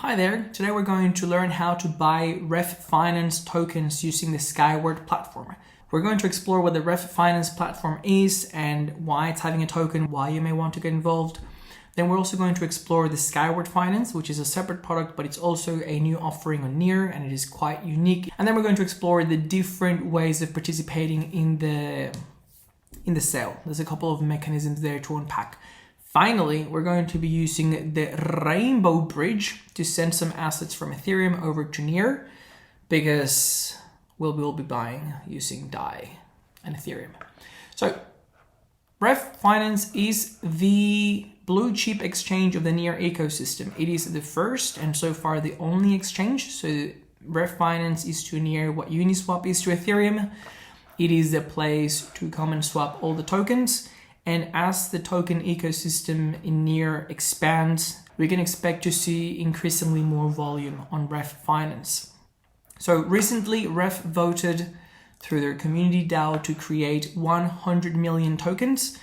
Hi there, today we're going to learn how to buy Ref.Finance tokens using the Skyward platform. We're going to explore what the Ref.Finance platform is and why it's having a token, why you may want to get involved. Then we're also going to explore the Skyward.Finance, which is a separate product, but it's also a new offering on Near and it is quite unique. And then we're going to explore the different ways of participating in the sale. There's a couple of mechanisms there to unpack. Finally, we're going to be using the Rainbow Bridge to send some assets from Ethereum over to Near because we'll be buying using DAI and Ethereum. So Ref.Finance is the blue chip exchange of the Near ecosystem. It is the first and so far the only exchange. So Ref.Finance is to Near what Uniswap is to Ethereum. It is the place to come and swap all the tokens. And as the token ecosystem in Near expands, we can expect to see increasingly more volume on Ref.Finance. So recently, Ref voted through their community DAO to create 100 million tokens.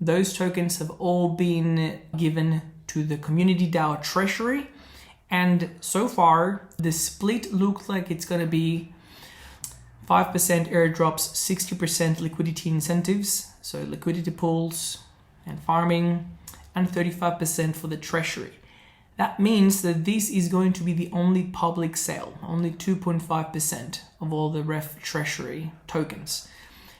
Those tokens have all been given to the community DAO treasury. And so far, the split looks like it's going to be 5% airdrops, 60% liquidity incentives, so liquidity pools and farming, and 35% for the treasury. That means that this is going to be the only public sale, only 2.5% of all the Ref treasury tokens.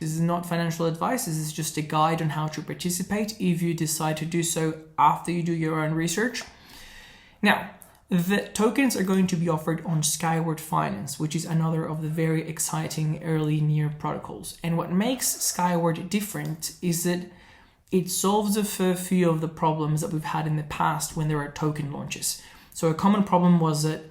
This is not financial advice, this is just a guide on how to participate if you decide to do so after you do your own research. Now, the tokens are going to be offered on Skyward.Finance, which is another of the very exciting early Near protocols. And what makes Skyward different is that it solves a fair few of the problems that we've had in the past when there are token launches. So a common problem was that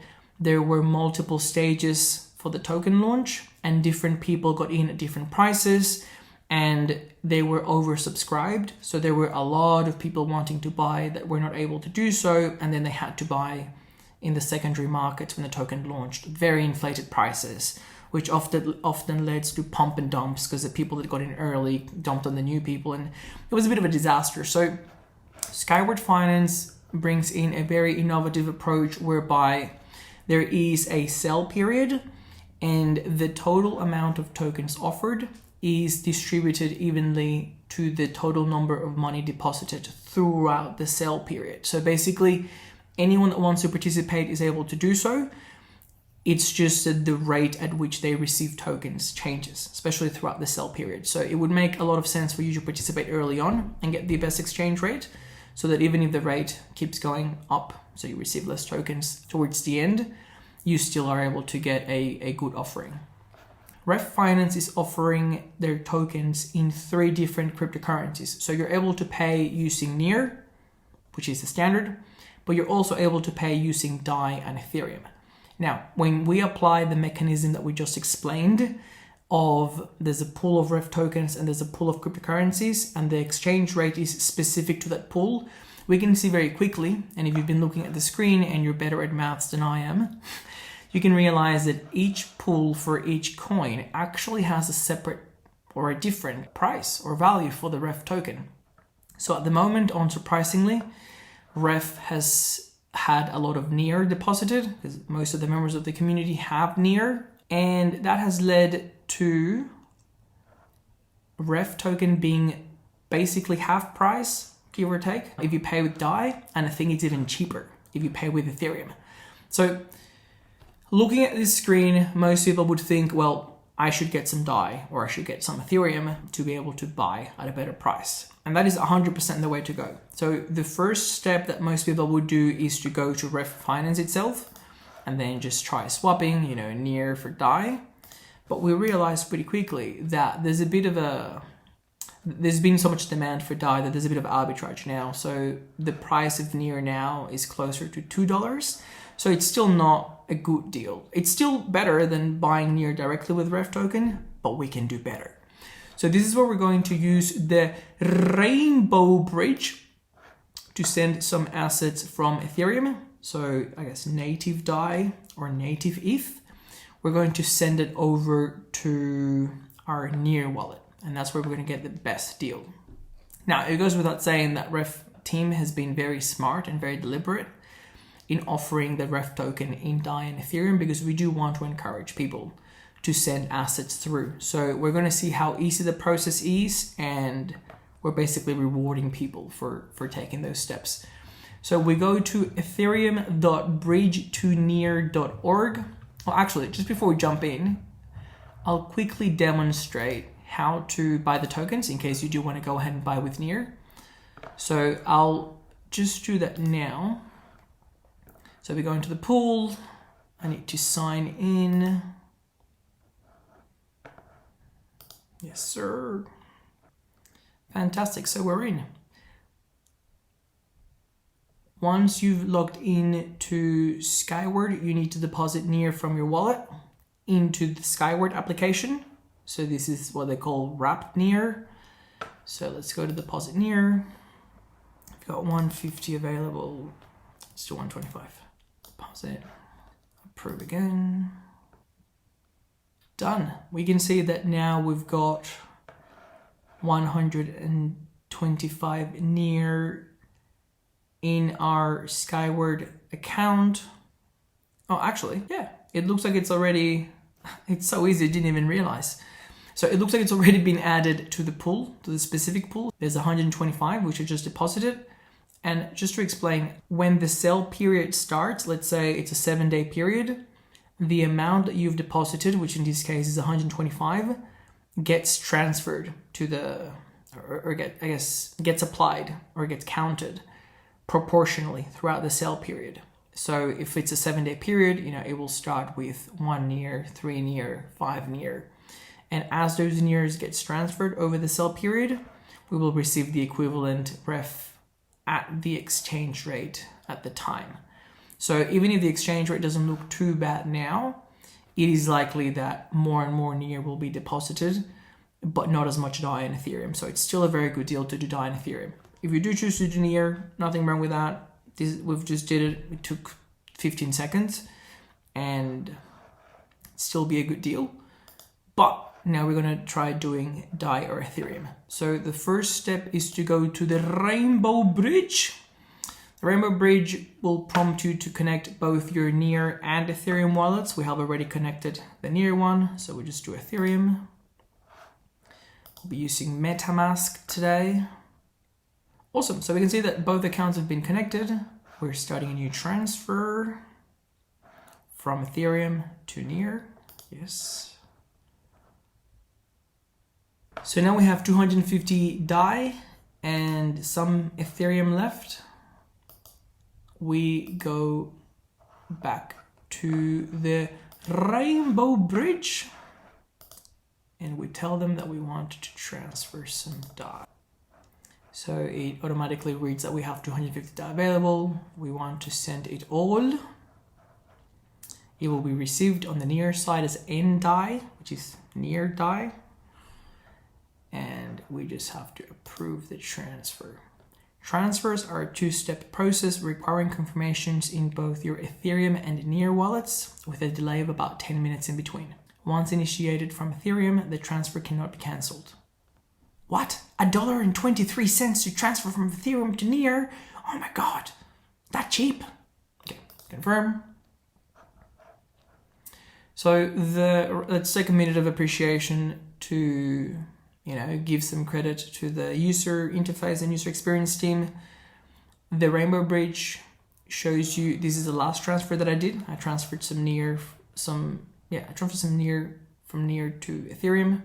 there were multiple stages for the token launch and different people got in at different prices and they were oversubscribed. So there were a lot of people wanting to buy that were not able to do so, and then they had to buy in the secondary markets when the token launched, very inflated prices, which often leads to pump and dumps because the people that got in early dumped on the new people, and it was a bit of a disaster. So Skyward.Finance brings in a very innovative approach whereby there is a sell period and the total amount of tokens offered is distributed evenly to the total number of money deposited throughout the sell period. So basically, anyone that wants to participate is able to do so. It's just that the rate at which they receive tokens changes, especially throughout the sell period. So it would make a lot of sense for you to participate early on and get the best exchange rate so that even if the rate keeps going up, so you receive less tokens towards the end, you still are able to get a good offering. Ref.Finance is offering their tokens in 3 different cryptocurrencies. So you're able to pay using Near, which is the standard, but you're also able to pay using DAI and Ethereum. Now, when we apply the mechanism that we just explained of there's a pool of Ref tokens and there's a pool of cryptocurrencies and the exchange rate is specific to that pool, we can see very quickly, and if you've been looking at the screen and you're better at maths than I am, you can realize that each pool for each coin actually has a separate or a different price or value for the Ref token. So at the moment, unsurprisingly, Ref has had a lot of Near deposited because most of the members of the community have Near, and that has led to Ref token being basically half price, give or take, if you pay with DAI, and I think it's even cheaper if you pay with Ethereum. So looking at this screen, most people would think, well, I should get some DAI or I should get some Ethereum to be able to buy at a better price. And that is 100% the way to go. So the first step that most people would do is to go to Ref.Finance itself and then just try swapping, Near for DAI. But we realized pretty quickly that there's been so much demand for DAI that there's a bit of arbitrage now. So the price of Near now is closer to $2. So it's still not a good deal. It's still better than buying Near directly with Ref token, but we can do better. So this is where we're going to use the Rainbow Bridge to send some assets from Ethereum. So I guess native DAI or native ETH. We're going to send it over to our Near wallet. And that's where we're going to get the best deal. Now, it goes without saying that Ref team has been very smart and very deliberate. in offering the Ref token in DAI and Ethereum, because we do want to encourage people to send assets through. So we're going to see how easy the process is, and we're basically rewarding people for taking those steps. So we go to ethereum.bridge2near.org. Well, actually, just before we jump in, I'll quickly demonstrate how to buy the tokens in case you do want to go ahead and buy with Near. So I'll just do that now. So we go into the pool. I need to sign in. Yes, sir. Fantastic. So we're in. Once you've logged in to Skyward, you need to deposit Near from your wallet into the Skyward application. So this is what they call wrapped Near. So let's go to deposit Near. I've got 150 available. Let's do 125. Deposit. Approve again. Done. We can see that now we've got 125 Near in our Skyward account. Oh, actually, yeah, it looks like it's already, it's so easy, I didn't even realize. So it looks like it's already been added to the pool, to the specific pool. There's 125, which I just deposited. And just to explain, when the sale period starts, let's say it's a 7-day period, the amount that you've deposited, which in this case is 125, gets transferred to the, gets applied or gets counted proportionally throughout the sale period. So if it's a 7-day period, it will start with 1 Near, 3 Near, 5 Near. And as those Nears gets transferred over the sale period, we will receive the equivalent Ref at the exchange rate at the time. So even if the exchange rate doesn't look too bad now, it is likely that more and more Near will be deposited, but not as much DAI and Ethereum. So it's still a very good deal to do DAI and Ethereum. If you do choose to do Near, nothing wrong with that. We've just did it. It took 15 seconds and still be a good deal. But now we're going to try doing DAI or Ethereum. So the first step is to go to the Rainbow Bridge. The Rainbow Bridge will prompt you to connect both your Near and Ethereum wallets. We have already connected the Near one, so we'll just do Ethereum. We'll be using MetaMask today. Awesome, so we can see that both accounts have been connected. We're starting a new transfer from Ethereum to Near. Yes. So now we have 250 DAI and some Ethereum left. We go back to the Rainbow Bridge and we tell them that we want to transfer some DAI. So it automatically reads that we have 250 DAI available. We want to send it all. It will be received on the Near side as N DAI, which is Near DAI. And we just have to approve the transfer. Transfers are a two-step process requiring confirmations in both your Ethereum and Near wallets with a delay of about 10 minutes in between. Once initiated from Ethereum, the transfer cannot be cancelled. What? $1.23 to transfer from Ethereum to Near? Oh my god, that cheap? Okay, confirm. So let's take a minute of appreciation to give some credit to the user interface and user experience team. The Rainbow Bridge shows you, this is the last transfer that I did. I transferred some Near from Near to Ethereum.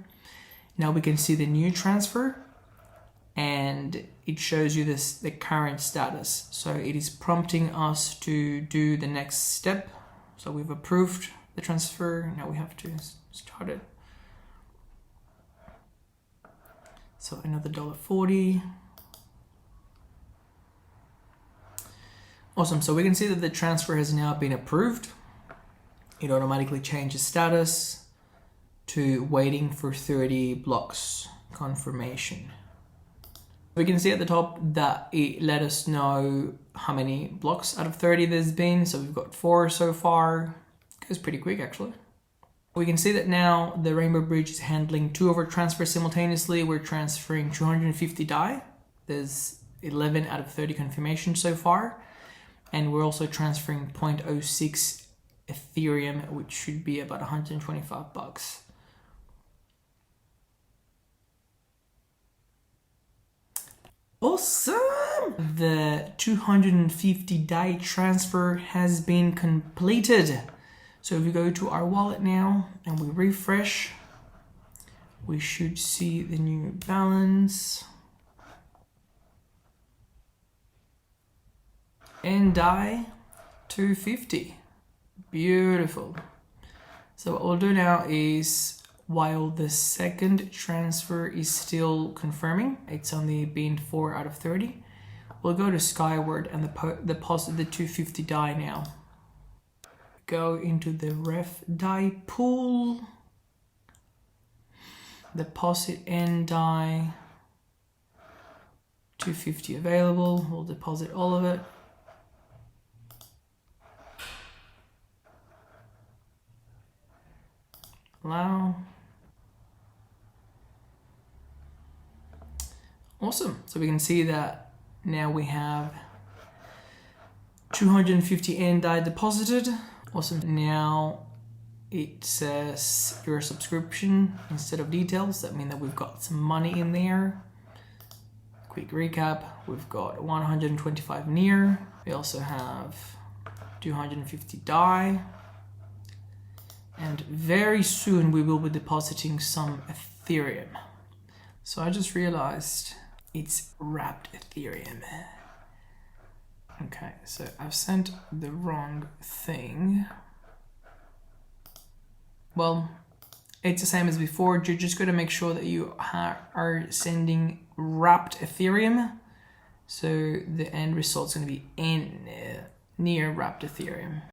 Now we can see the new transfer and it shows you the current status. So it is prompting us to do the next step. So we've approved the transfer. Now we have to start it. So another $1.40. Awesome. So we can see that the transfer has now been approved. It automatically changes status to waiting for 30 blocks confirmation. We can see at the top that it let us know how many blocks out of 30 there's been. So we've got 4 so far. It goes pretty quick actually. We can see that now the Rainbow Bridge is handling 2 of our transfers simultaneously. We're transferring 250 DAI. There's 11 out of 30 confirmations so far. And we're also transferring 0.06 Ethereum, which should be about $125. Awesome! The 250 DAI transfer has been completed. So if we go to our wallet now and we refresh, we should see the new balance. And DAI 250. Beautiful. So what we'll do now is, while the second transfer is still confirming, it's only been 4 out of 30, we'll go to Skyward and deposit the 250 DAI now. Go into the Ref DAI pool, deposit N DAI, 250 available, we'll deposit all of it. Allow. Awesome. So we can see that now we have 250 N DAI deposited. Awesome. Now it says your subscription instead of details. That means that we've got some money in there. Quick recap. We've got 125 near. We also have 250 DAI. And very soon we will be depositing some Ethereum. So I just realized it's wrapped Ethereum. Okay, so I've sent the wrong thing. Well, it's the same as before. You're just going to make sure that you are sending wrapped Ethereum. So the end result's going to be near wrapped Ethereum.